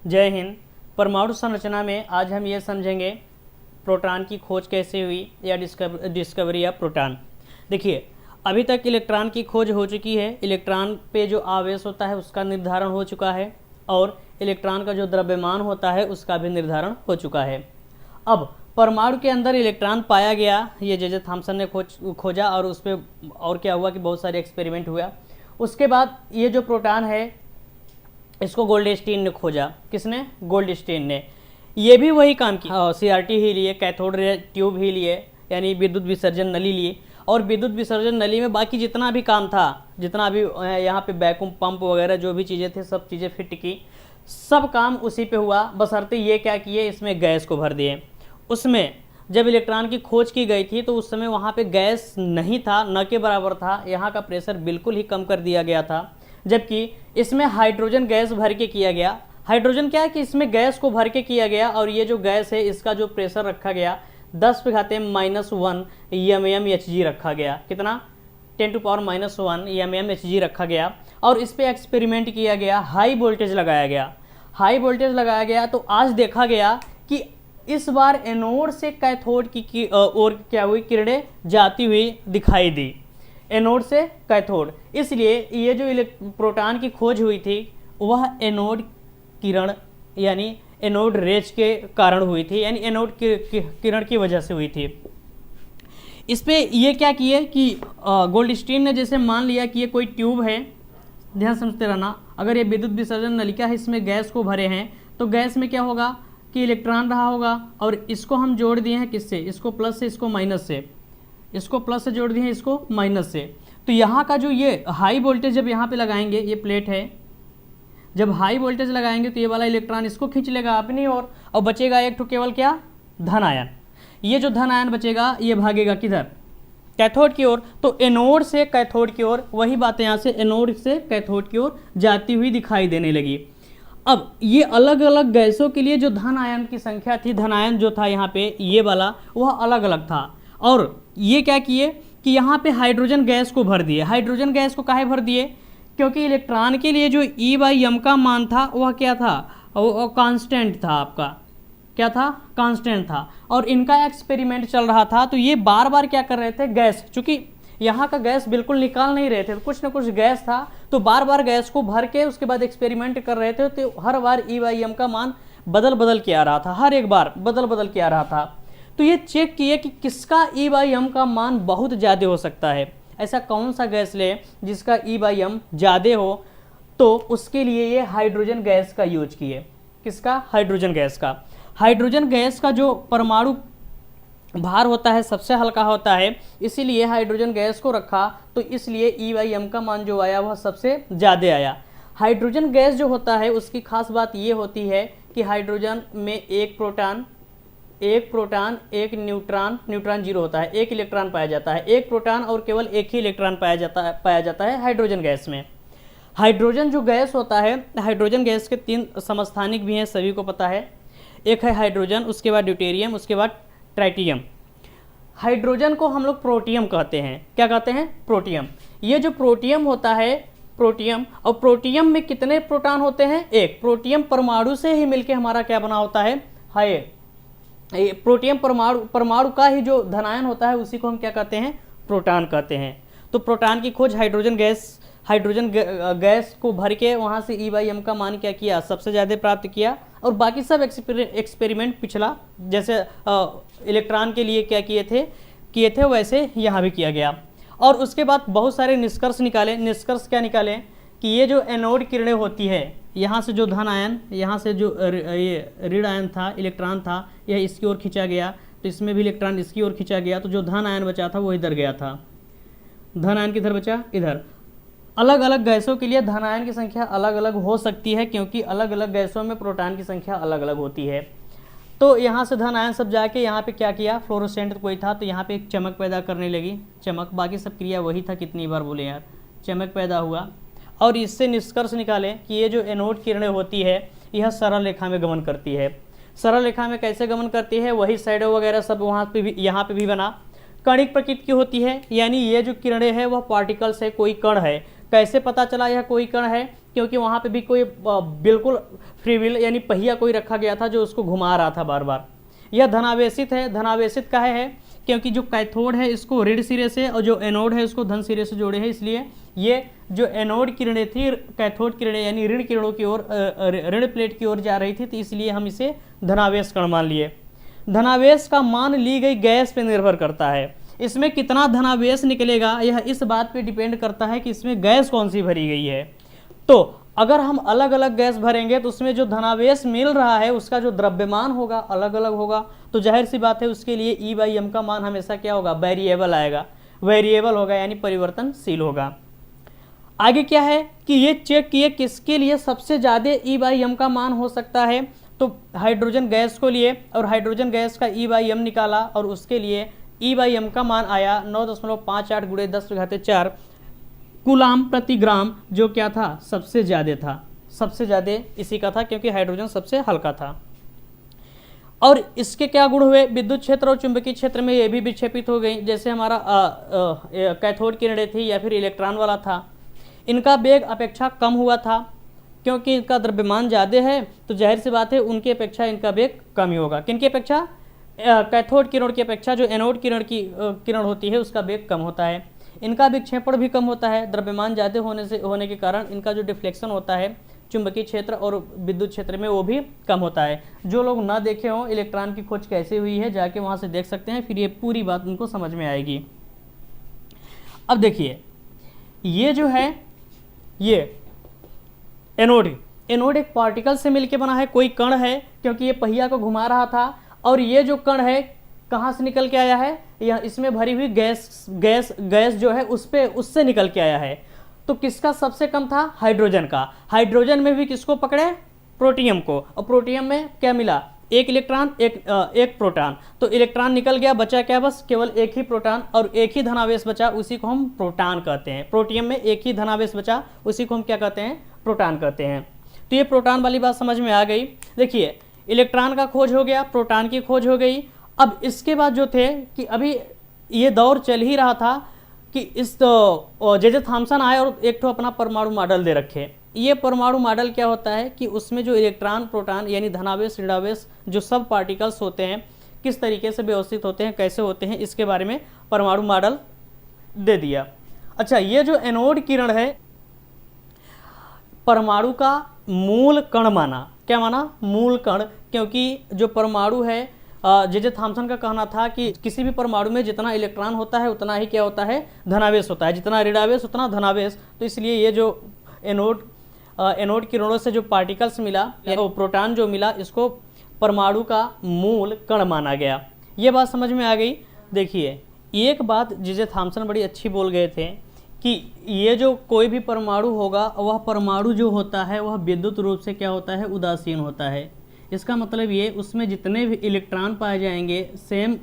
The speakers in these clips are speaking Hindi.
जय हिंद। परमाणु संरचना में आज हम ये समझेंगे प्रोटॉन की खोज कैसे हुई या डिस्कवरी ऑफ प्रोटॉन। देखिए, अभी तक इलेक्ट्रॉन की खोज हो चुकी है, इलेक्ट्रॉन पे जो आवेश होता है उसका निर्धारण हो चुका है और इलेक्ट्रॉन का जो द्रव्यमान होता है उसका भी निर्धारण हो चुका है। अब परमाणु के अंदर इलेक्ट्रॉन पाया गया, ये जे थॉम्सन ने खोजा और उस पर और क्या हुआ कि बहुत सारे एक्सपेरिमेंट हुआ। उसके बाद ये जो प्रोटॉन है इसको गोल्डस्टीन ने खोजा। किसने? गोल्डस्टीन ने। ये भी वही काम किया, CRT ही लिए, कैथोड रे ट्यूब ही लिए, यानी विद्युत विसर्जन नली लिए। और विद्युत विसर्जन नली में बाकी जितना भी काम था, जितना भी यहाँ पे वैक्यूम पंप वगैरह जो भी चीज़ें थी, सब चीज़ें फिट की, सब काम उसी पे हुआ। बशर्ते ये क्या किए, इसमें गैस को भर दिए। उसमें जब इलेक्ट्रॉन की खोज की गई थी तो उस समय वहाँ पे गैस नहीं था, न के बराबर था, यहाँ का प्रेशर बिल्कुल ही कम कर दिया गया था। जबकि इसमें हाइड्रोजन गैस भर के किया गया। हाइड्रोजन क्या है कि इसमें गैस को भर के किया गया और ये जो गैस है इसका जो प्रेशर रखा गया 10⁻⁻1 mmHg रखा गया। कितना? 10⁻⁻1 mmHg रखा गया। और इस पे एक्सपेरिमेंट किया गया, हाई वोल्टेज लगाया गया। हाई वोल्टेज लगाया गया तो आज देखा गया कि इस बार एनोड से कैथोड की और क्या हुई, किरणें जाती हुई दिखाई दी, एनोड से कैथोड। इसलिए ये जो प्रोटॉन की खोज हुई थी वह एनोड किरण यानी एनोड रेज के कारण हुई थी, यानी एनोड किरण की वजह से हुई थी। इस पे ये क्या किए कि गोल्डस्टीन ने जैसे मान लिया कि ये कोई ट्यूब है, ध्यान समझते रहना, अगर ये विद्युत विसर्जन नलिका है, इसमें गैस को भरे हैं तो गैस में क्या होगा कि इलेक्ट्रॉन रहा होगा और इसको हम जोड़ दिए हैं किससे, इसको प्लस से, इसको माइनस से, इसको प्लस से जोड़ दिए हैं, इसको माइनस से। तो यहाँ का जो ये हाई वोल्टेज जब यहाँ पे लगाएंगे, ये प्लेट है, जब हाई वोल्टेज लगाएंगे तो ये वाला इलेक्ट्रॉन इसको खींच लेगा अपनी ओर और बचेगा एक तो केवल क्या, धन आयन। ये जो धन आयन बचेगा ये भागेगा किधर, कैथोड की ओर। तो एनोड से कैथोड की ओर, वही बात यहाँ से एनोड से कैथोड की ओर जाती हुई दिखाई देने लगी। अब ये अलग अलग गैसों के लिए जो धन आयन की संख्या थी, धन आयन जो था यहाँ पे ये वाला, वह अलग अलग था। और ये क्या किए कि यहाँ पे हाइड्रोजन गैस को भर दिए। हाइड्रोजन गैस को काहे भर दिए? क्योंकि इलेक्ट्रॉन के लिए जो E/m का मान था वह क्या था, वो कांस्टेंट था। आपका क्या था? कांस्टेंट था। और इनका एक्सपेरिमेंट चल रहा था तो ये बार बार क्या कर रहे थे, गैस, चूंकि यहाँ का गैस बिल्कुल निकाल नहीं रहे थे, तो कुछ ना कुछ गैस था, तो बार बार गैस को भर के उसके बाद एक्सपेरिमेंट कर रहे थे। तो हर बार E/m का मान बदल बदल के आ रहा था, हर एक बार बदल बदल के आ रहा था। तो ये चेक किए कि किसका E/m का मान बहुत ज़्यादा हो सकता है, ऐसा कौन सा गैस ले जिसका E/m ज़्यादा हो, तो उसके लिए ये हाइड्रोजन गैस का यूज किए। किसका? हाइड्रोजन गैस का। हाइड्रोजन गैस का जो परमाणु भार होता है सबसे हल्का होता है, इसीलिए हाइड्रोजन गैस को रखा, तो इसलिए E/m का मान जो आया वह सबसे ज़्यादा आया। हाइड्रोजन गैस जो होता है उसकी खास बात ये होती है कि हाइड्रोजन में एक प्रोटॉन, एक न्यूट्रॉन जीरो होता है, एक इलेक्ट्रॉन पाया जाता है, एक प्रोटॉन और केवल एक ही इलेक्ट्रॉन पाया जाता है हाइड्रोजन गैस में। हाइड्रोजन जो गैस होता है, हाइड्रोजन गैस के 3 समस्थानिक भी हैं, सभी को पता है। एक है हाइड्रोजन, उसके बाद ड्यूटेरियम, उसके बाद ट्राइटियम। हाइड्रोजन को हम लोग प्रोटियम कहते हैं। क्या कहते हैं? प्रोटियम। ये जो प्रोटियम होता है, प्रोटियम, और प्रोटियम में कितने प्रोटॉन होते हैं? एक। प्रोटियम परमाणु से ही मिलके हमारा क्या बना होता है? प्रोटियम परमाणु का ही जो धनायन होता है उसी को हम क्या कहते हैं? प्रोटॉन कहते हैं। तो प्रोटॉन की खोज हाइड्रोजन गैस को भर के वहाँ से E/m का मान क्या किया, सबसे ज़्यादा प्राप्त किया। और बाकी सब एक्सपेरिमेंट पिछला जैसे इलेक्ट्रॉन के लिए क्या किए थे वैसे यहाँ भी किया गया। और उसके बाद बहुत सारे निष्कर्ष निकाले। निष्कर्ष क्या निकाले कि ये जो एनोड किरणें होती है, यहाँ से जो धन आयन, यहाँ से जो ये ऋण आयन था, इलेक्ट्रॉन था, यह इसकी ओर खींचा गया, तो इसमें भी इलेक्ट्रॉन इसकी ओर खींचा गया, तो जो धन आयन बचा था वो इधर गया था। धन आयन किधर बचा? इधर। अलग अलग गैसों के लिए धन आयन की संख्या अलग अलग हो सकती है, क्योंकि अलग अलग गैसों में प्रोटॉन की संख्या अलग अलग होती है। तो यहाँ से धन आयन सब जाके यहाँ पे क्या किया, फ्लोरोसेंट कोई था तो यहाँ पे एक चमक पैदा करने लगी, चमक। बाकी सब क्रिया वही था, कितनी बार बोले यार, चमक पैदा हुआ। और इससे निष्कर्ष निकाले कि ये जो एनोड किरणें होती है यह सरल रेखा में गमन करती है। सरल रेखा में कैसे गमन करती है? वही शैडो वगैरह सब वहाँ पे भी, यहाँ पे भी बना। कणिक प्रकृति की होती है, यानी ये जो किरणें हैं वह पार्टिकल्स है, कोई कण है। कैसे पता चला यह कोई कण है? क्योंकि वहाँ पे भी कोई बिल्कुल फ्री व्हील यानी पहिया कोई रखा गया था जो उसको घुमा रहा था बार बार। यह धनावेशित है। धनावेशित काहे है? क्योंकि जो कैथोड है इसको ऋण सिरे से और जो एनोड है उसको धन सिरे से जोड़े हैं, इसलिए ये जो एनोड किरणें थी कैथोड किरणें यानी ऋण किरणों की ओर, ऋण प्लेट की ओर जा रही थी, तो इसलिए हम इसे धनावेश कण मान लिए। धनावेश का मान ली गई गैस पे निर्भर करता है। इसमें कितना धनावेश निकलेगा यह इस बात पे डिपेंड करता है कि इसमें गैस कौन सी भरी गई है। तो अगर हम अलग अलग गैस भरेंगे तो उसमें जो धनावेश मिल रहा है उसका जो द्रव्यमान होगा अलग अलग होगा, तो जाहिर सी बात है उसके लिए E/m का मान हमेशा क्या होगा? वेरिएबल आएगा। वेरिएबल होगा यानी परिवर्तनशील होगा। आगे क्या है कि ये चेक किए किसके लिए सबसे ज़्यादा E/m का मान हो सकता है, तो हाइड्रोजन गैस को लिए और हाइड्रोजन गैस का E/m निकाला और उसके लिए E/m का मान आया 9.58 गुणे 10⁴ कूलाम प्रति ग्राम, जो क्या था? सबसे ज़्यादा था। सबसे ज़्यादा इसी का था क्योंकि हाइड्रोजन सबसे हल्का था। और इसके क्या गुण हुए? विद्युत क्षेत्र और चुंबकीय क्षेत्र में ये भी विक्षेपित हो गई। जैसे हमारा कैथोड किरणें थी या फिर इलेक्ट्रॉन वाला था, इनका वेग अपेक्षा कम हुआ था क्योंकि इनका द्रव्यमान ज़्यादा है, तो जाहिर सी बात है उनकी अपेक्षा इनका वेग कम ही होगा। किनकी अपेक्षा? कैथोड किरण की अपेक्षा जो एनोड किरण होती है उसका वेग कम होता है। इनका विक्षेपण भी कम होता है। द्रव्यमान ज़्यादा होने के कारण इनका जो डिफ्लेक्शन होता है चुंबकीय क्षेत्र और विद्युत क्षेत्र में वो भी कम होता है। जो लोग ना देखे हों इलेक्ट्रॉन की खोज कैसे हुई है जाके वहाँ से देख सकते हैं, फिर ये पूरी बात उनको समझ में आएगी। अब देखिए ये जो है ये एनोड एक पार्टिकल से मिलकर बना है, कोई कण है क्योंकि ये पहिया को घुमा रहा था, और ये जो कण है कहाँ से निकल के आया है? यह इसमें भरी हुई गैस जो है उससे निकल के आया है। तो किसका सबसे कम था? हाइड्रोजन का। हाइड्रोजन में भी किसको पकड़े? प्रोटियम को। और प्रोटियम में क्या मिला? एक इलेक्ट्रॉन एक प्रोटॉन। तो इलेक्ट्रॉन निकल गया, बचा क्या? बस केवल एक ही प्रोटॉन और एक ही धनावेश बचा, उसी को हम प्रोटॉन कहते हैं। प्रोटियम में एक ही धनावेश बचा, उसी को हम क्या कहते हैं? प्रोटॉन कहते हैं। तो ये प्रोटॉन वाली बात समझ में आ गई। देखिए इलेक्ट्रॉन का खोज हो गया, प्रोटॉन की खोज हो गई। अब इसके बाद जो थे कि अभी ये दौर चल ही रहा था कि इस जे थॉम्सन आए और एक तो अपना परमाणु मॉडल दे रखे। ये परमाणु मॉडल क्या होता है कि उसमें जो इलेक्ट्रॉन प्रोटॉन यानी धनावेश ऋणावेश जो सब पार्टिकल्स होते हैं किस तरीके से व्यवस्थित होते हैं, कैसे होते हैं, इसके बारे में परमाणु मॉडल दे दिया। अच्छा, ये जो एनोड किरण है परमाणु का मूल कण माना। क्या माना? मूल कण। क्योंकि जो परमाणु है जे थॉम्सन का कहना था कि किसी भी परमाणु में जितना इलेक्ट्रॉन होता है उतना ही क्या होता है? धनावेश होता है। जितना ऋणावेश उतना धनावेश। तो इसलिए ये जो एनोड किरणों से जो पार्टिकल्स मिला या प्रोटॉन जो मिला, इसको परमाणु का मूल कण माना गया। ये बात समझ में आ गई। देखिए एक बात जे थॉम्सन बड़ी अच्छी बोल गए थे कि ये जो कोई भी परमाणु होगा वह परमाणु जो होता है वह विद्युत रूप से क्या होता है? उदासीन होता है। इसका मतलब ये उसमें जितने भी इलेक्ट्रॉन पाए जाएंगे सेम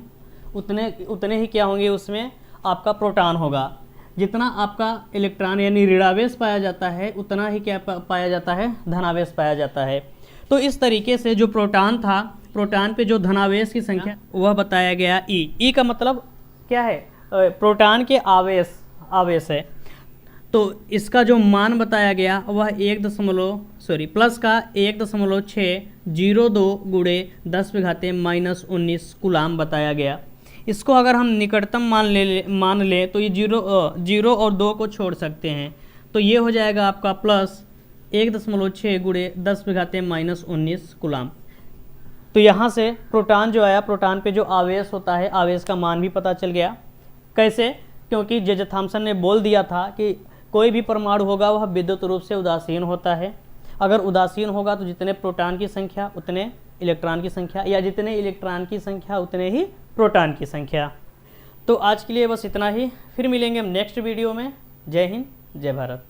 उतने ही क्या होंगे? उसमें आपका प्रोटॉन होगा। जितना आपका इलेक्ट्रॉन यानी ऋणावेश पाया जाता है उतना ही क्या पाया जाता है? धनावेश पाया जाता है। तो इस तरीके से जो प्रोटॉन था, प्रोटॉन पे जो धनावेश की संख्या वह बताया गया ई का मतलब क्या है? प्रोटॉन के आवेश है। तो इसका जो मान बताया गया वह प्लस का 1.602 गुणे 10⁻⁻19 कूलाम बताया गया। इसको अगर हम निकटतम मान लें तो ये जीरो और 2 को छोड़ सकते हैं, तो ये हो जाएगा आपका प्लस 1.6 गुणे 10⁻⁻19 कूलाम। तो यहाँ से प्रोटॉन जो आया, प्रोटॉन पे जो आवेश होता है आवेश का मान भी पता चल गया। कैसे? क्योंकि जे थॉम्सन ने बोल दिया था कि कोई भी परमाणु होगा वह विद्युत रूप से उदासीन होता है। अगर उदासीन होगा तो जितने प्रोटॉन की संख्या उतने इलेक्ट्रॉन की संख्या, या जितने इलेक्ट्रॉन की संख्या उतने ही प्रोटॉन की संख्या। तो आज के लिए बस इतना ही, फिर मिलेंगे हम नेक्स्ट वीडियो में। जय हिंद, जय भारत।